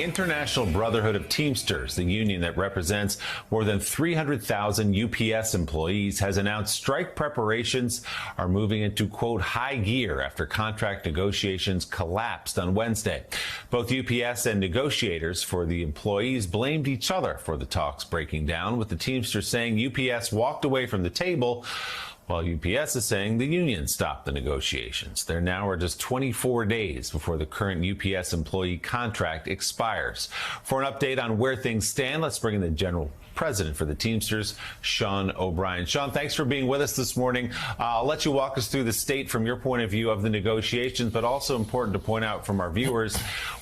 The International Brotherhood of Teamsters, the union that represents more than 300,000 UPS employees, has announced strike preparations are moving into, quote, high gear after contract negotiations collapsed on Wednesday. Both UPS and negotiators for the employees blamed each other for the talks breaking down, with the Teamsters saying UPS walked away from the table, while UPS is saying the union stopped the negotiations. There now are just 24 days before the current UPS employee contract expires. For an update on where things stand, let's bring in the General President for the Teamsters, Sean O'Brien. Sean, thanks for being with us this morning. I'll let you walk us through the state from your point of view of the negotiations, but also important to point out from our viewers,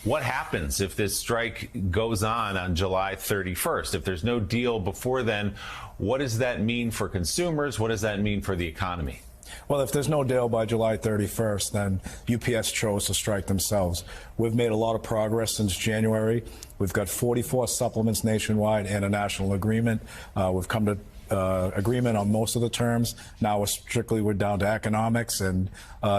what happens if this strike goes on July 31st? If there's no deal before then, what does that mean for consumers? What does that mean for the economy? Well, if there's no deal by July 31st, then UPS chose to strike themselves. We've made a lot of progress since January. We've got 44 supplements nationwide and a national agreement. We've come to agreement on most of the terms. Now we're down to economics. And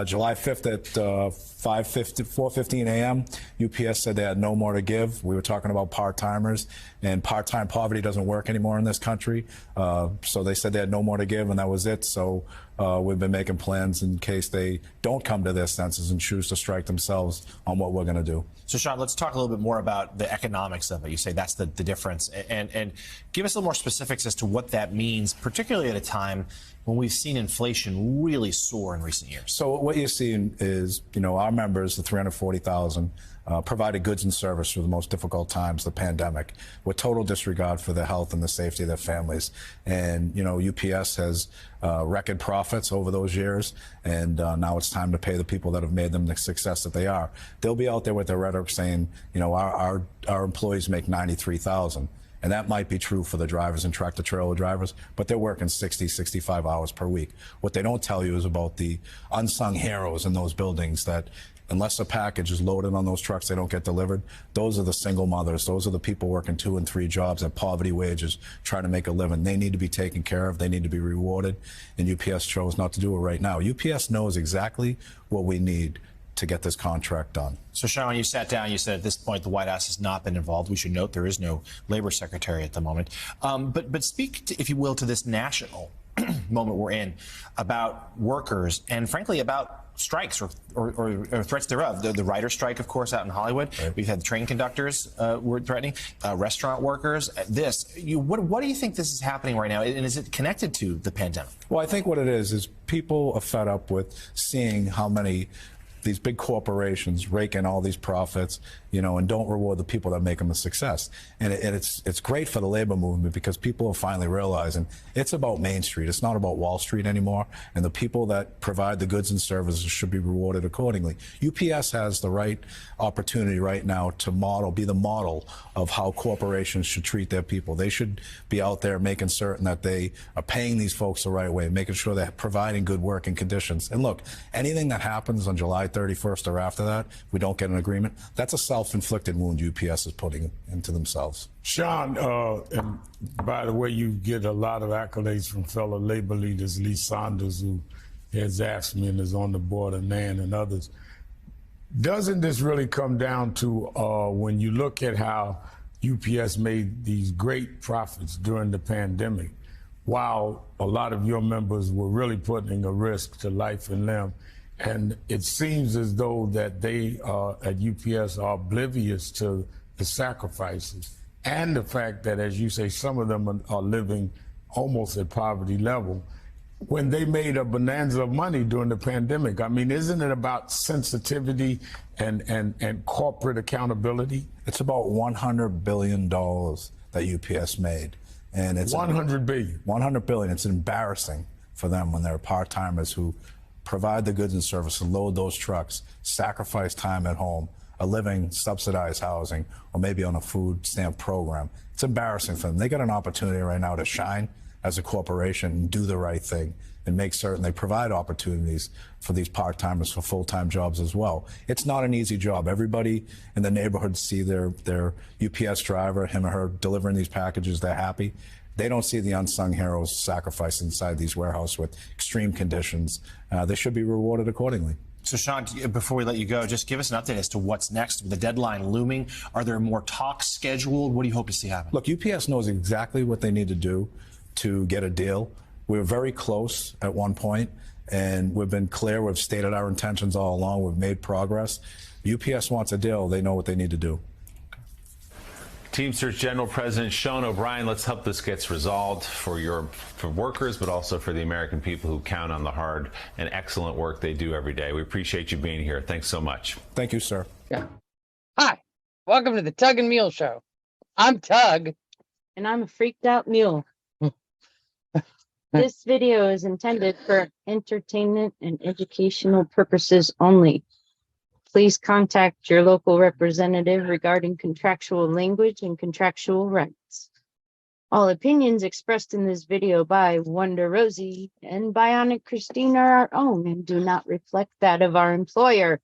July 5th at 4:15 a.m., UPS said they had no more to give. We were talking about part-timers, and part-time poverty doesn't work anymore in this country. So they said they had no more to give, and that was it. So we've been making plans in case they don't come to their senses and choose to strike themselves on what we're going to do. So, Sean, let's talk a little bit more about the economics of it. You say that's the difference. And give us a little more specifics as to what that means, particularly at a time when we've seen inflation really soar in recent years. So what you're seeing is, our members, the 340,000, provided goods and service through the most difficult times, the pandemic, with total disregard for their health and the safety of their families. And, UPS has record profits over those years, and now it's time to pay the people that have made them the success that they are. They'll be out there with their rhetoric saying, our employees make 93,000. And that might be true for the drivers and tractor-trailer drivers, but they're working 60, 65 hours per week. What they don't tell you is about the unsung heroes in those buildings that, unless a package is loaded on those trucks, they don't get delivered. Those are the single mothers. Those are the people working 2 and 3 jobs at poverty wages, trying to make a living. They need to be taken care of. They need to be rewarded. And UPS chose not to do it right now. UPS knows exactly what we need to get this contract done. So, Sean, when you sat down, you said at this point the White House has not been involved. We should note there is no labor secretary at the moment. But speak, if you will, to this national moment we're in about workers and, frankly, about strikes or threats thereof. The writer's strike, of course, out in Hollywood. Right. We've had the train conductors were threatening, restaurant workers. What do you think this is happening right now? And is it connected to the pandemic? Well, I think what it is people are fed up with seeing how many these big corporations rake in all these profits, and don't reward the people that make them a success. And it's great for the labor movement because people are finally realizing it's about Main Street. It's not about Wall Street anymore. And the people that provide the goods and services should be rewarded accordingly. UPS has the right opportunity right now to be the model of how corporations should treat their people. They should be out there making certain that they are paying these folks the right way, making sure they're providing good working conditions. And look, anything that happens on July 31st or after that, if we don't get an agreement, that's a self-inflicted wound UPS is putting into themselves. Sean, and by the way, you get a lot of accolades from fellow labor leaders, Lee Saunders, who has asked me and is on the board, of NAN and others. Doesn't this really come down to when you look at how UPS made these great profits during the pandemic, while a lot of your members were really putting a risk to life and limb? And it seems as though that they at UPS are oblivious to the sacrifices and the fact that, as you say, some of them are living almost at poverty level when they made a bonanza of money during the pandemic. I mean, isn't it about sensitivity and corporate accountability? It's about $100 billion that UPS made. And it's $100 billion. $100 billion. It's embarrassing for them when they're part-timers who provide the goods and services, load those trucks, sacrifice time at home, a living, subsidized housing, or maybe on a food stamp program. It's embarrassing for them. They got an opportunity right now to shine as a corporation and do the right thing and make certain they provide opportunities for these part-timers for full-time jobs as well. It's not an easy job. Everybody in the neighborhood see their UPS driver, him or her, delivering these packages. They're happy. They don't see the unsung heroes sacrificed inside these warehouses with extreme conditions. They should be rewarded accordingly. So, Sean, before we let you go, just give us an update as to what's next. With the deadline looming, are there more talks scheduled? What do you hope to see happen? Look, UPS knows exactly what they need to do to get a deal. We were very close at one point, and we've been clear. We've stated our intentions all along. We've made progress. UPS wants a deal. They know what they need to do. Teamsters General President Sean O'Brien, let's hope this gets resolved for workers, but also for the American people who count on the hard and excellent work they do every day. We appreciate you being here. Thanks so much. Thank you, sir. Yeah. Hi, welcome to the Tug and Mule Show. I'm Tug. And I'm a freaked out mule. This video is intended for entertainment and educational purposes only. Please contact your local representative regarding contractual language and contractual rights. All opinions expressed in this video by Wonder Rosie and Bionic Christine are our own and do not reflect that of our employer.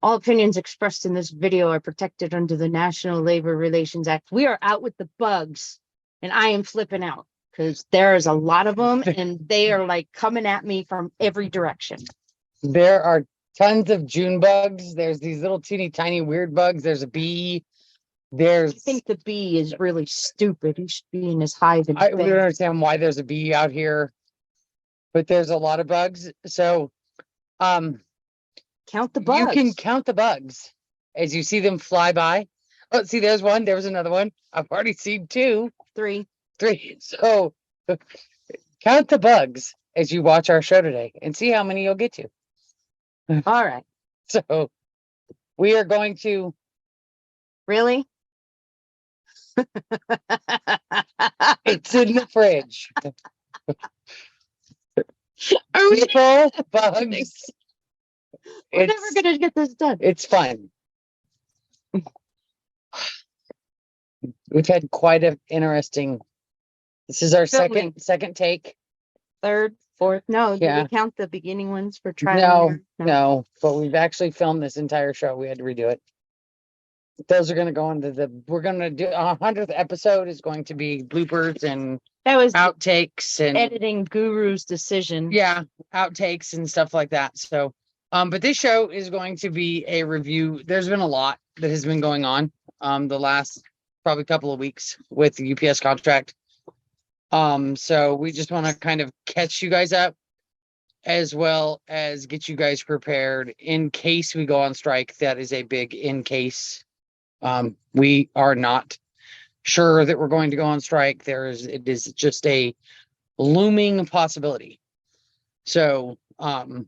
All opinions expressed in this video are protected under the National Labor Relations Act. We are out with the bugs, and I am flipping out because there's a lot of them, and they are like coming at me from every direction. There are tons of June bugs. There's these little teeny tiny weird bugs. There's a bee. I think the bee is really stupid. He should be in his hive. We don't understand why there's a bee out here, but there's a lot of bugs. So, count the bugs. You can count the bugs as you see them fly by. Oh, see, there's one. There was another one. I've already seen two. Three. So count the bugs as you watch our show today and see how many you'll get to. All right. So we are going to. Really? It's in the fridge. Are we People, bugs. We're never gonna get this done. It's fun. We've had quite an interesting. This is our Filming. second take. Third, fourth. No, Yeah. did we count the beginning ones for trial? No, but we've actually filmed this entire show. We had to redo it. Those are going to go into we're going to do 100th episode is going to be bloopers and That was outtakes and editing guru's decision. yeah, outtakes and stuff like that. So, but this show is going to be a review. There's been a lot that has been going on, the last probably couple of weeks with the UPS contract. So we just want to kind of catch you guys up as well as get you guys prepared in case we go on strike. That is a big in case. We are not sure that we're going to go on strike. It is just a looming possibility. So,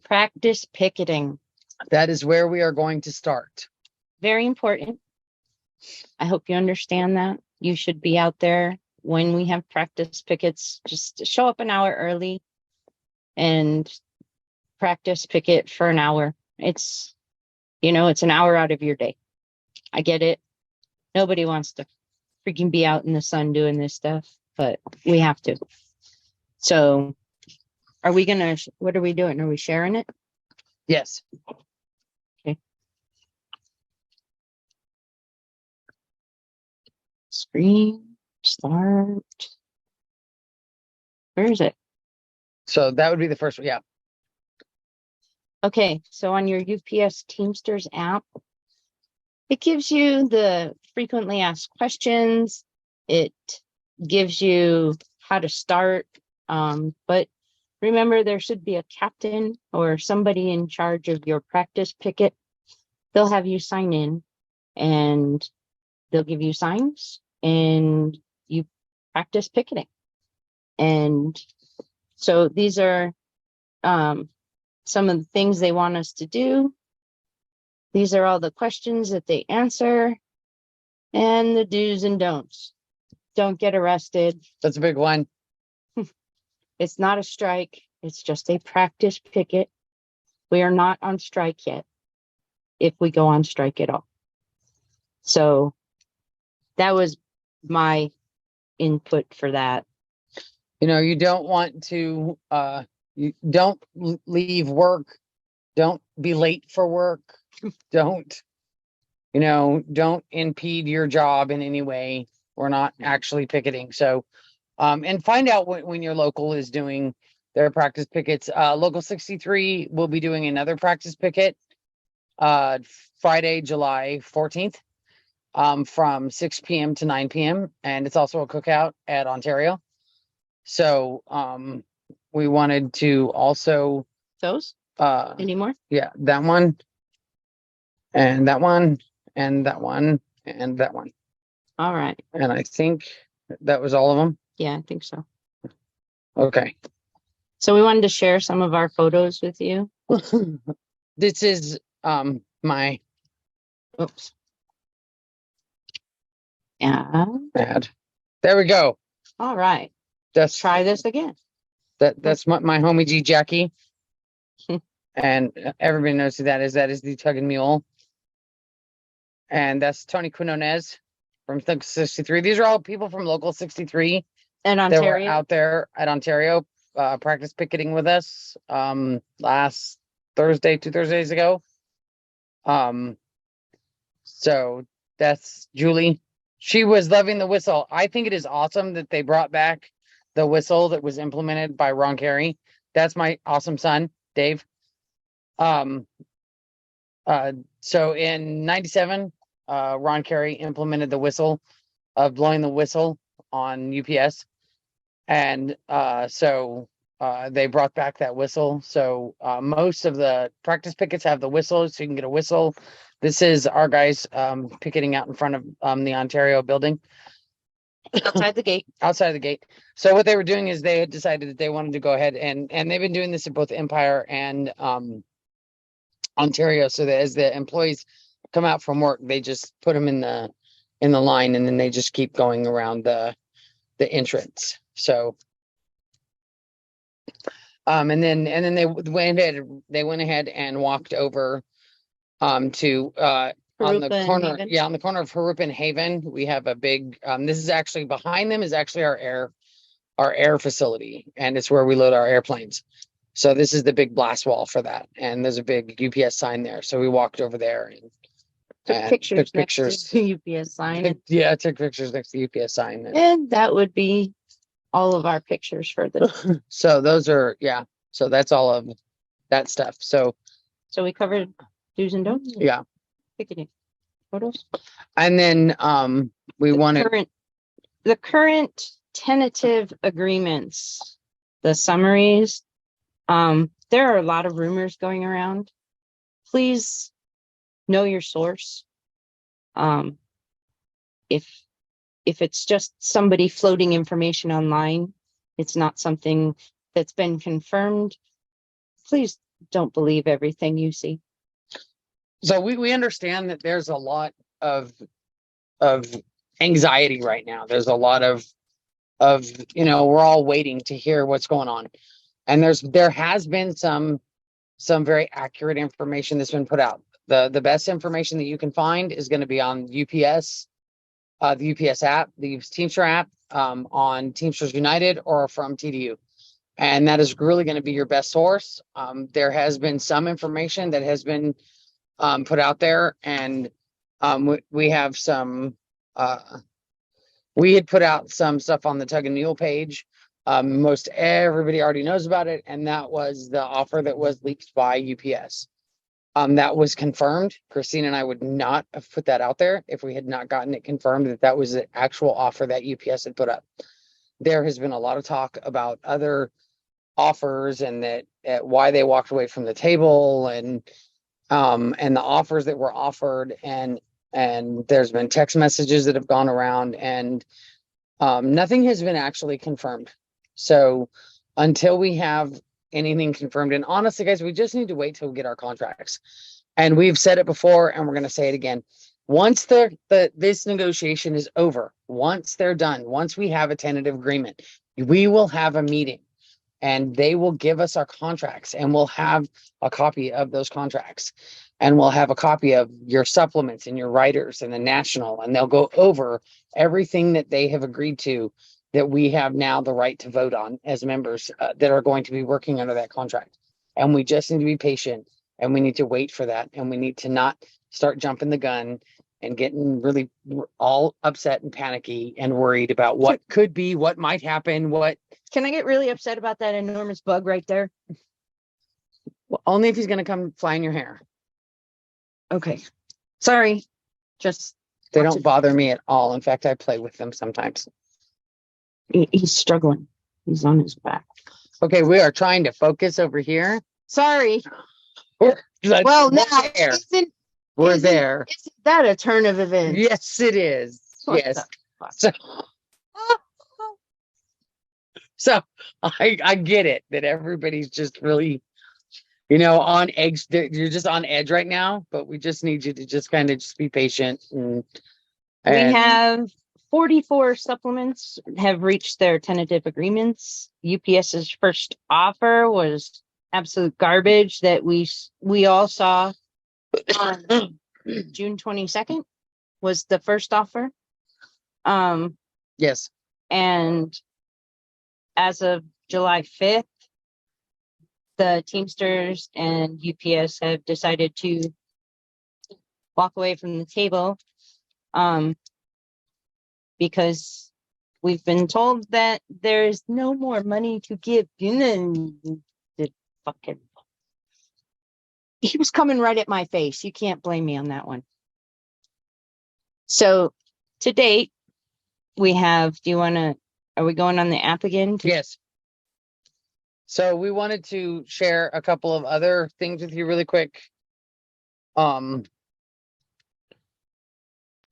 Practice picketing. that is where we are going to start. Very important. I hope you understand that. You should be out there when we have practice pickets. Just show up an hour early and practice picket for an hour. It's an hour out of your day. I get it. Nobody wants to freaking be out in the sun doing this stuff, but we have to. So what are we doing? Are we sharing it? Yes. Okay. Screen, start. Where is it? So that would be the first one. Yeah. Okay, so on your UPS Teamsters app, it gives you the frequently asked questions. It gives you how to start. But remember, there should be a captain or somebody in charge of your practice picket. They'll have you sign in and they'll give you signs and you practice picketing. And so these are some of the things they want us to do. These are all the questions that they answer and the do's and don'ts. Don't get arrested. That's a big one. It's not a strike. It's just a practice picket. We are not on strike yet, if we go on strike at all. So that was my input for that. You don't want to, you don't leave work. Don't be late for work. Don't impede your job in any way. We're not actually picketing. So, and find out when your local is doing their practice pickets. Local 63 will be doing another practice picket Friday, July 14th, from 6 p.m. to 9 p.m. And it's also a cookout at Ontario. So we wanted to also Those anymore? yeah, that one and that one and that one and that one. All right. And I think that was all of them. Yeah, I think so. Okay. So we wanted to share some of our photos with you. This is my Oops. Yeah. ad. There we go. All right. That's Try this again. that's my homie G Jackie. And everybody knows who that is. That is the Tugging Mule. And that's Tony Quinones from Local 63. These are all people from Local 63 And that were Ontario. out there at Ontario practice picketing with us last Thursday, 2 Thursdays ago. So that's Julie. She was loving the whistle. I think it is awesome that they brought back the whistle that was implemented by Ron Carey. That's my awesome son, Dave. So in 97, Ron Carey implemented the whistle of blowing the whistle on UPS. And so they brought back that whistle. So most of the practice pickets have the whistle, so you can get a whistle. This is our guys picketing out in front of the Ontario building. Outside the gate. Outside of the gate. So what they were doing is they had decided that they wanted to go ahead and they've been doing this at both Empire and Ontario. So that as the employees come out from work, they just put them in the line, and then they just keep going around the entrance. So and then they went ahead and walked over to on the Harupa and corner, Haven. yeah, on the corner of Harupa and Haven. We have a big this is actually behind them is actually our air facility, and it's where we load our airplanes. So this is the big blast wall for that, and there's a big UPS sign there. So we walked over there and Took pictures next to the UPS sign. Yeah, took pictures next to the UPS sign. And that would be all of our pictures for the. So those are, yeah. So that's all of that stuff. So So we covered do's and don'ts. yeah. Picketing photos. And then we wanted The current tentative agreements, the summaries. There are a lot of rumors going around. Please know your source. If it's just somebody floating information online, it's not something that's been confirmed. Please don't believe everything you see. So we understand that there's a lot of anxiety right now. There's a lot of we're all waiting to hear what's going on. And there has been some very accurate information that's been put out. The best information that you can find is going to be on UPS, the UPS app, the Teamster app, on Teamsters United, or from TDU. And that is really going to be your best source. There has been some information that has been put out there, and we have some we had put out some stuff on the Tug and Mule page. Most everybody already knows about it, and that was the offer that was leaked by UPS. That was confirmed. Christine and I would not have put that out there if we had not gotten it confirmed that was the actual offer that UPS had put up. There has been a lot of talk about other offers and that why they walked away from the table, and the offers that were offered, and there's been text messages that have gone around, and nothing has been actually confirmed. So until we have anything confirmed, and honestly, guys, we just need to wait till we get our contracts. And we've said it before, and we're going to say it again. Once this negotiation is over, once they're done, once we have a tentative agreement, we will have a meeting, and they will give us our contracts, and we'll have a copy of those contracts, and we'll have a copy of your supplements and your writers and the national, and they'll go over everything that they have agreed to, that we have now the right to vote on as members that are going to be working under that contract. And we just need to be patient, and we need to wait for that. And we need to not start jumping the gun and getting really all upset and panicky and worried about what could be, what might happen, what Can I get really upset about that enormous bug right there? Well, only if he's going to come fly in your hair. Okay. Sorry. Just They don't bother me at all. In fact, I play with them sometimes. he's struggling. He's on his back. Okay, we are trying to focus over here. Sorry. Well, Well, now there. isn't We're there. Isn't that a turn of events? Yes, it is. What Yes. the fuck? So I get it that everybody's just really, on eggs. You're just on edge right now, but we just need you to just kind of just be patient. We And have 44 supplements have reached their tentative agreements. UPS's first offer was absolute garbage that we all saw on June 22nd was the first offer. yes, And as of July 5th, the Teamsters and UPS have decided to walk away from the table because we've been told that there's no more money to give. Fucking, he was coming right at my face. You can't blame me on that one. So to date, we have, are we going on the app again? yes. So we wanted to share a couple of other things with you really quick.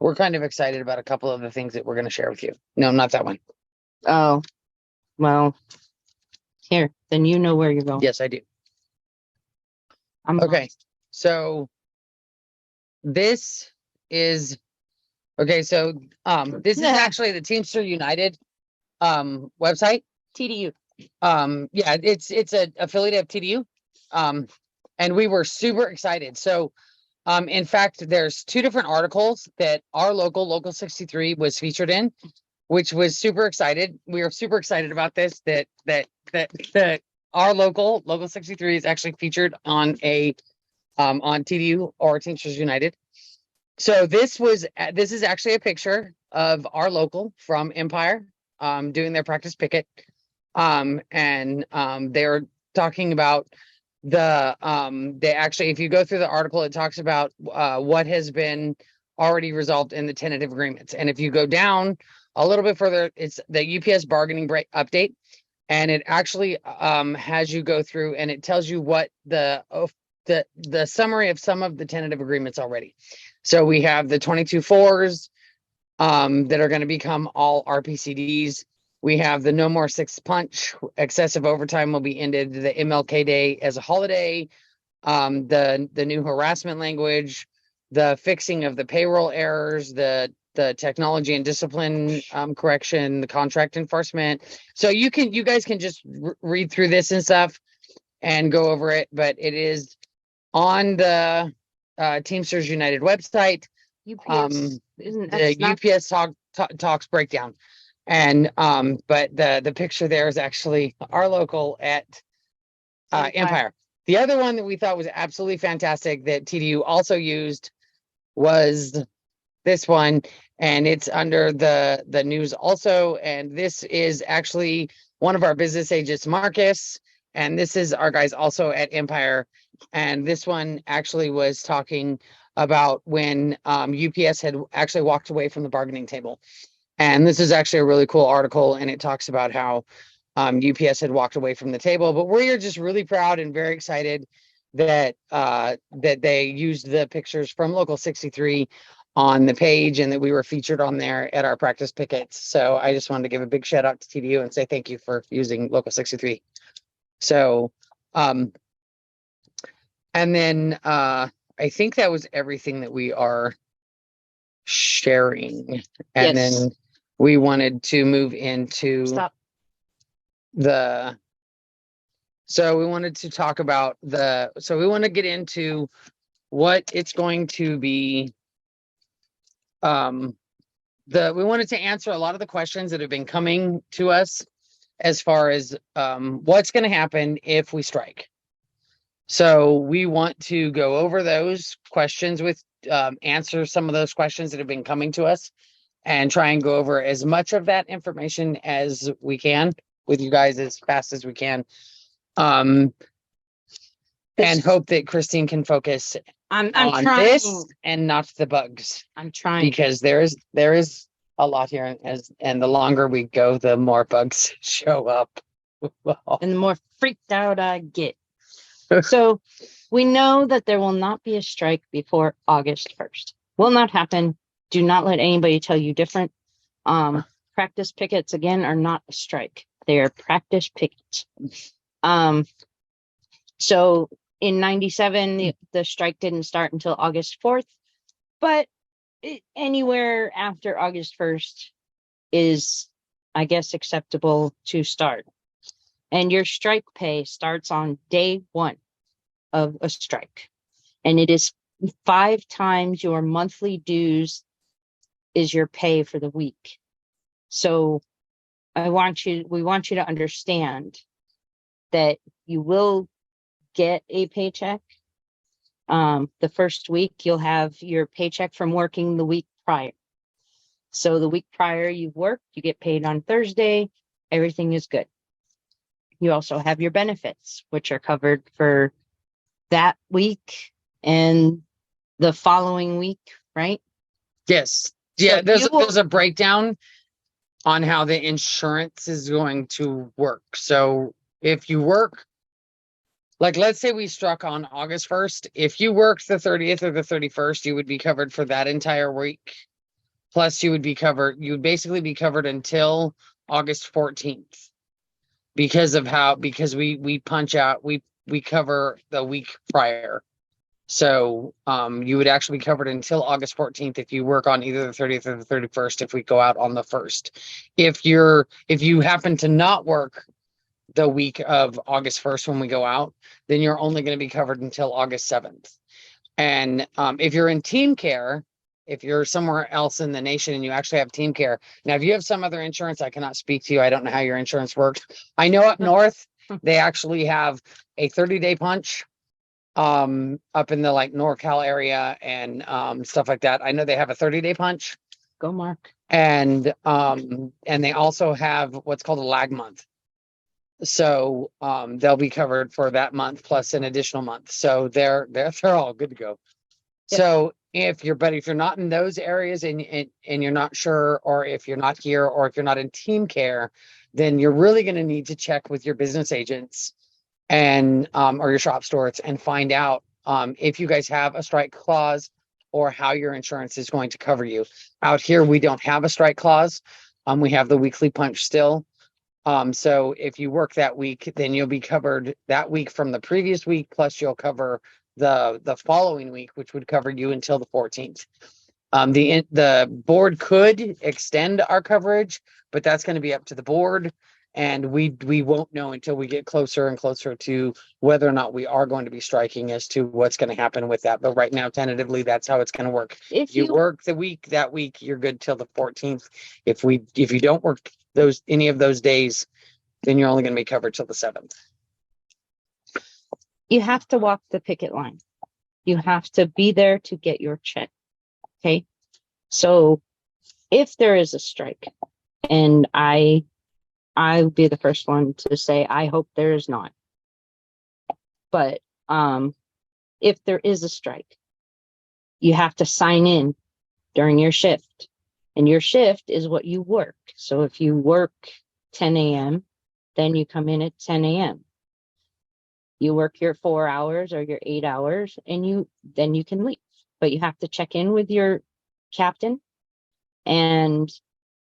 We're kind of excited about a couple of the things that we're going to share with you. No, not that one. Oh, well, here, then you know where you're going. Yes, I do. I'm Okay. So this is okay. So this is actually the Teamster United website. TDU. Yeah, it's a affiliate of TDU. And we were super excited. So in fact, there's two different articles that our local 63 was featured in, which was super excited. We are super excited about this, that our local 63 is actually featured on on TDU or Teamsters United. So this is actually a picture of our local from Empire doing their practice picket. They're talking about they actually, if you go through the article, it talks about what has been already resolved in the tentative agreements. And if you go down a little bit further, it's the UPS bargaining break update. And it actually has you go through and it tells you what the summary of some of the tentative agreements already. So we have the 22-4s that are going to become all RPCDs. We have the no more six punch, excessive overtime will be ended, the MLK Day as a holiday, the new harassment language, the fixing of the payroll errors, the technology and discipline correction, the contract enforcement. So you guys can just read through this and stuff and go over it, but it is on the Teamsters United website. UPS, The UPS talks breakdown. And but the picture there is actually our local at Empire. The other one that we thought was absolutely fantastic that TDU also used was this one, and it's under the news also. And this is actually one of our business agents, Marcus, and this is our guys also at Empire. And this one actually was talking about when UPS had actually walked away from the bargaining table. And this is actually a really cool article, and it talks about how UPS had walked away from the table. But we are just really proud and very excited that that they used the pictures from Local 63 on the page and that we were featured on there at our practice pickets. So I just wanted to give a big shout out to TDU and say thank you for using Local 63. So and then I think that was everything that we are sharing. And Yes. then we wanted to move into Stop. so we wanted to talk about so we want to get into what it's going to be. We wanted to answer a lot of the questions that have been coming to us as far as what's going to happen if we strike. So we want to go over those questions with answer some of those questions that have been coming to us and try and go over as much of that information as we can. with you guys as fast as we can. And hope that Christine can focus I'm on trying. this and not the bugs, I'm trying. because there is a lot here, and the longer we go, the more bugs show up. And the more freaked out I get. So we know that there will not be a strike before August 1st. Will not happen. Do not let anybody tell you different. Practice pickets, again, are not a strike. They are practice pickets. So in 97, the strike didn't start until August 4th, but anywhere after August 1st is, I guess, acceptable to start. And your strike pay starts on day 1 of a strike. And it is 5 times your monthly dues is your pay for the week. So we want you to understand that you will get a paycheck. The first week you'll have your paycheck from working the week prior. So the week prior you've worked, you get paid on Thursday, everything is good. You also have your benefits, which are covered for that week and the following week, right? Yes. Yeah, So there's a breakdown on how the insurance is going to work. So if you work, like, let's say we struck on August 1st, if you worked the 30th or the 31st, you would be covered for that entire week. Plus you would basically be covered until August 14th, because we punch out, we cover the week prior. So you would actually be covered until August 14th if you work on either the 30th or the 31st, if we go out on the 1st. If you happen to not work the week of August 1st when we go out, then you're only going to be covered until August 7th. And if you're in team care, if you're somewhere else in the nation and you actually have team care, now if you have some other insurance, I cannot speak to you. I don't know how your insurance works. I know up north they actually have a 30-day punch up in the like NorCal area and stuff like that. I know they have a 30-day punch. Go Mark. And they also have what's called a lag month. So they'll be covered for that month plus an additional month. So they're all good to go. Yep. So if you're not in those areas and you're not sure, or if you're not here, or if you're not in team care, then you're really going to need to check with your business agents and or your shop stewards and find out if you guys have a strike clause or how your insurance is going to cover you. Out here, we don't have a strike clause. We have the weekly punch still. So if you work that week, then you'll be covered that week from the previous week, plus you'll cover the following week, which would cover you until the 14th. The board could extend our coverage, but that's going to be up to the board. And we won't know until we get closer and closer to whether or not we are going to be striking as to what's going to happen with that. But right now, tentatively, that's how it's going to work. If you work that week, you're good till the 14th. If you don't work any of those days, then you're only going to be covered till the 7th. You have to walk the picket line. You have to be there to get your check. Okay. So if there is a strike, and I'll be the first one to say, I hope there is not. But if there is a strike, you have to sign in during your shift. And your shift is what you work. So if you work 10 a.m., then you come in at 10 a.m. You work your 4 hours or your 8 hours, and then you can leave. But you have to check in with your captain. And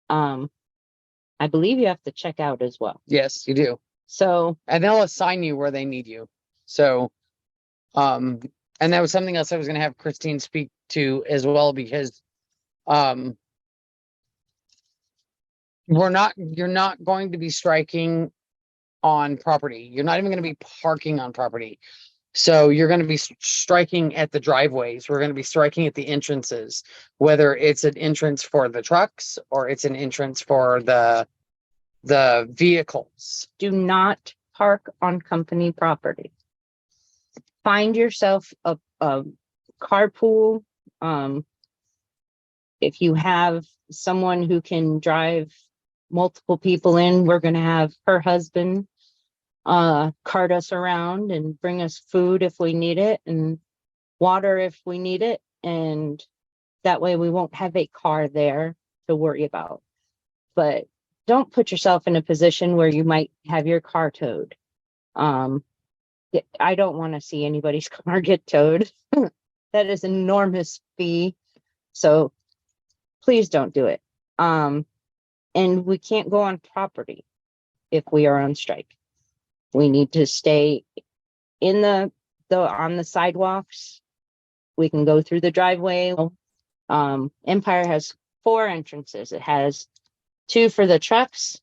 I believe you have to check out as well. Yes, you do. So, and they'll assign you where they need you. So, and that was something else I was going to have Christine speak to as well, because, you're not going to be striking on property. You're not even going to be parking on property. So you're going to be striking at the driveways. We're going to be striking at the entrances, whether it's an entrance for the trucks or it's an entrance for the vehicles. do not park on company property. Find yourself a carpool. If you have someone who can drive multiple people in. We're going to have her husband cart us around and bring us food if we need it and water if we need it. And that way we won't have a car there to worry about. But don't put yourself in a position where you might have your car towed. I don't want to see anybody's car get towed. That is an enormous fee. So please don't do it. And we can't go on property if we are on strike. We need to stay in on the sidewalks. We can go through the driveway. Empire has 4 entrances. It has 2 for the trucks,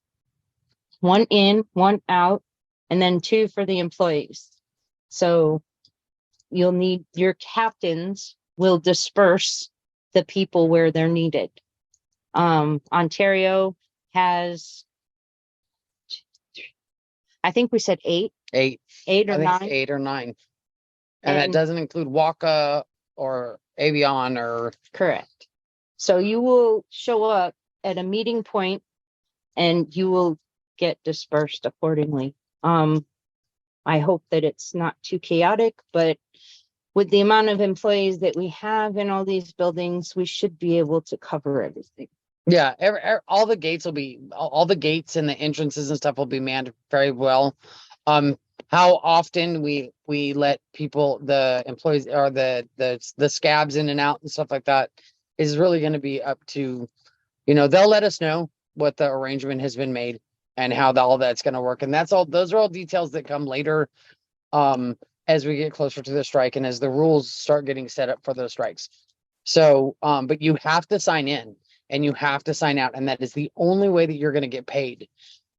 1 in, 1 out, and then 2 for the employees. So you'll need your captains will disperse the people where they're needed. Ontario has, I think we said 8. 8. 8 I or think it's 9. 8 or 9. And that And- doesn't include Waka or Avion or. Correct. So you will show up at a meeting point and you will get dispersed accordingly. I hope that it's not too chaotic, but with the amount of employees that we have in all these buildings, we should be able to cover everything. Yeah, all the gates will be, all the gates and the entrances and stuff will be manned very well. How often we let people, the employees or the scabs in and out and stuff like that is really going to be up to, they'll let us know what the arrangement has been made and how all that's going to work. And those are all details that come later, as we get closer to the strike and as the rules start getting set up for those strikes. So, but you have to sign in and you have to sign out, and that is the only way that you're going to get paid.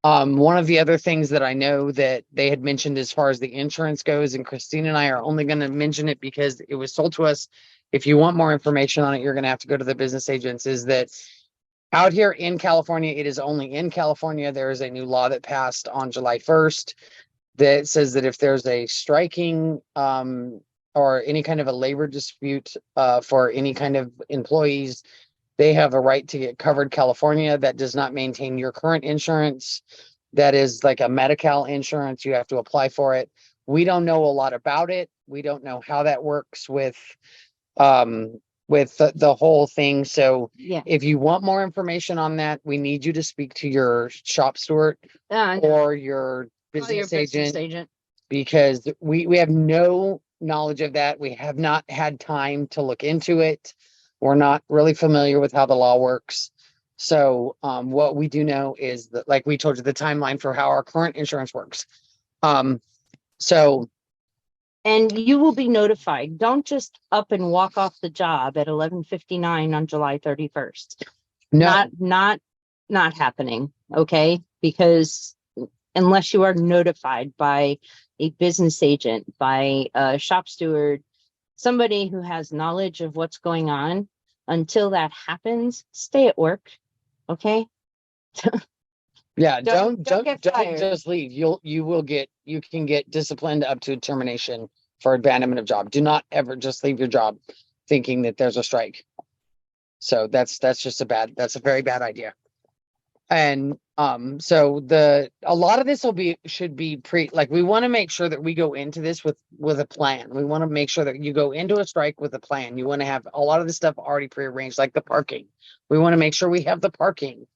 One of the other things that I know that they had mentioned as far as the insurance goes, and Christine and I are only going to mention it because it was told to us, if you want more information on it, you're going to have to go to the business agents, is that out here in California, it is only in California. There is a new law that passed on July 1st that says that if there's a striking or any kind of a labor dispute for any kind of employees, they have a right to get covered California. That does not maintain your current insurance. That is like a Medi-Cal insurance. You have to apply for it. We don't know a lot about it. We don't know how that works with the whole thing. So Yeah. if you want more information on that, we need you to speak to your shop steward or your business agent, because we have no knowledge of that. We have not had time to look into it. We're not really familiar with how the law works. So what we do know is that, like we told you, the timeline for how our current insurance works. So. And you will be notified. Don't just up and walk off the job at 11:59 on July 31st. No. Not happening. Okay. Because unless you are notified by a business agent, by a shop steward, somebody who has knowledge of what's going on, until that happens, stay at work. Okay. Yeah, Don't don't get fired. just leave. You can get disciplined up to termination for abandonment of job. Do not ever just leave your job thinking that there's a strike. So that's just that's a very bad idea. And so a lot of this should be we want to make sure that we go into this with a plan. We want to make sure that you go into a strike with a plan. You want to have a lot of the stuff already prearranged, like the parking. We want to make sure we have the parking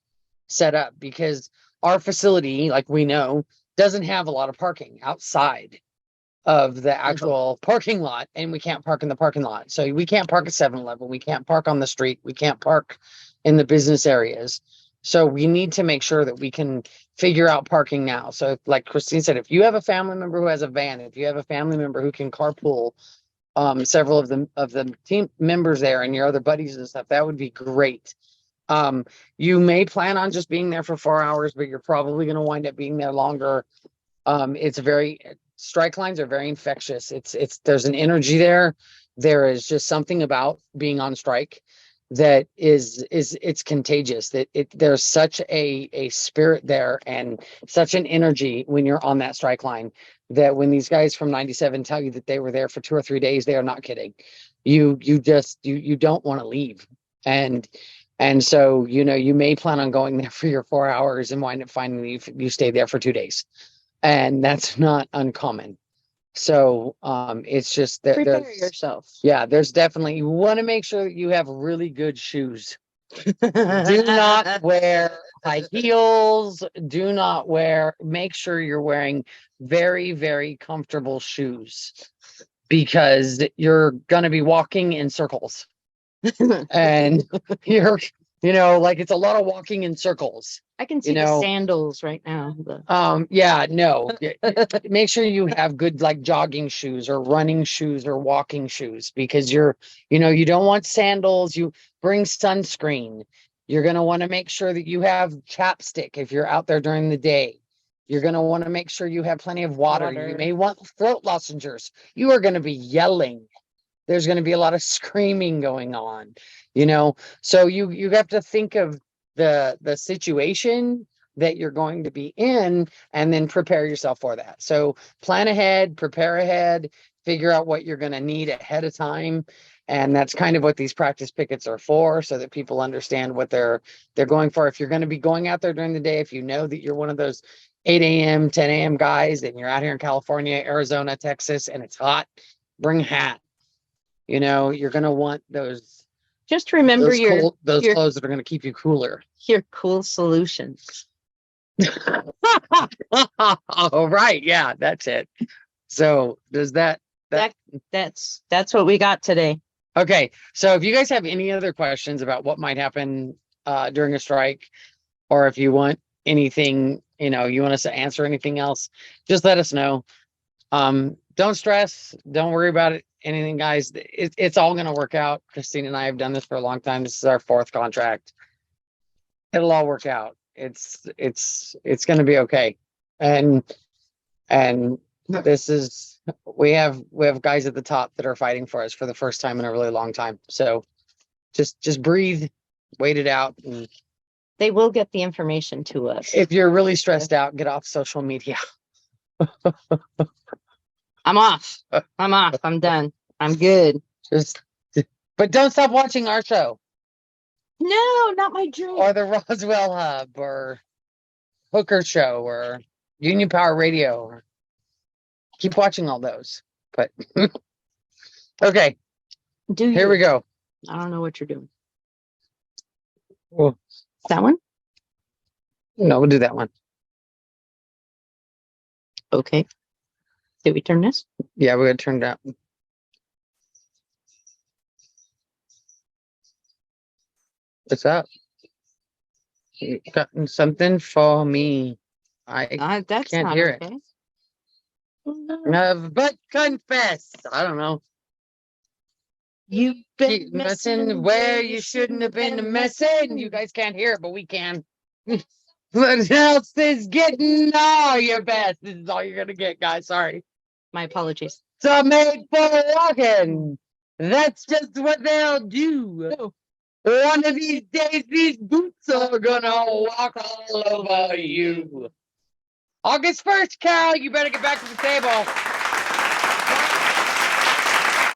set up, because our facility, like we know, doesn't have a lot of parking outside of the actual parking lot, and we can't park in the parking lot. So we can't park at 7-Eleven. We can't park on the street. We can't park in the business areas. So we need to make sure that we can figure out parking now. So like Christine said, if you have a family member who has a van, if you have a family member who can carpool several of the team members there and your other buddies and stuff, that would be great. You may plan on just being there for 4 hours, but you're probably going to wind up being there longer. Strike lines are very infectious. There's an energy there. There is just something about being on strike that it's contagious. There's such a spirit there and such an energy when you're on that strike line, that when these guys from 97 tell you that they were there for 2 or 3 days, they are not kidding. You don't want to leave. And And so, you may plan on going there for your 4 hours and wind up finding you stay there for 2 days. And that's not uncommon. So it's just that Prepare yourself. yeah, there's definitely, you want to make sure that you have really good shoes. Do not wear high heels. Do not make sure you're wearing very, very comfortable shoes, because you're going to be walking in circles and you're, like it's a lot of walking in circles. I can see the sandals right now. Yeah, no. Make sure you have good like jogging shoes or running shoes or walking shoes, because you don't want sandals. You bring sunscreen. You're going to want to make sure that you have chapstick if you're out there during the day. You're going to want to make sure you have plenty of water. You may want throat lozenges. You are going to be yelling. There's going to be a lot of screaming going on, so you have to think of the situation that you're going to be in and then prepare yourself for that. So plan ahead, prepare ahead, figure out what you're going to need ahead of time. And that's kind of what these practice pickets are for, so that people understand what they're going for. If you're going to be going out there during the day, if you know that you're one of those 8 a.m., 10 a.m. guys and you're out here in California, Arizona, Texas, and it's hot, bring a hat. You're going to want those. Just remember those clothes that are going to keep you cooler. Your cool solutions. Oh, right. Yeah, that's it. So does that's what we got today. Okay. So if you guys have any other questions about what might happen during a strike, or if you want anything, you want us to answer anything else, just let us know. Don't stress. Don't worry about it. Anything, guys. It's all going to work out. Christine and I have done this for a long time. This is our 4th contract. It'll all work out. It's going to be okay. And this is, we have guys at the top that are fighting for us for the first time in a really long time. So just breathe, wait it out. And they will get the information to us. If you're really stressed out, get off social media. I'm off. I'm done. I'm good. But don't stop watching our show. No, not my dream. Or the Roswell Hub, or Hooker Show, or Union Power Radio. Keep watching all those. But okay. Here we go. I don't know what you're doing. Well, that one? No, we'll do that one. Okay. Did we turn this? Yeah, we're gonna turn that. What's up? You got something for me? I that's can't not hear okay. it. But confess, I don't know. You've Keep messing where you shouldn't have been messing. You guys can't hear it, but we can. What else is getting all your best? This is all you're gonna get, guys. Sorry. My apologies. So made for walking. That's just what they'll do. No. One of these days, these boots are gonna walk all over you. August 1st, Cal, you better get back to the table.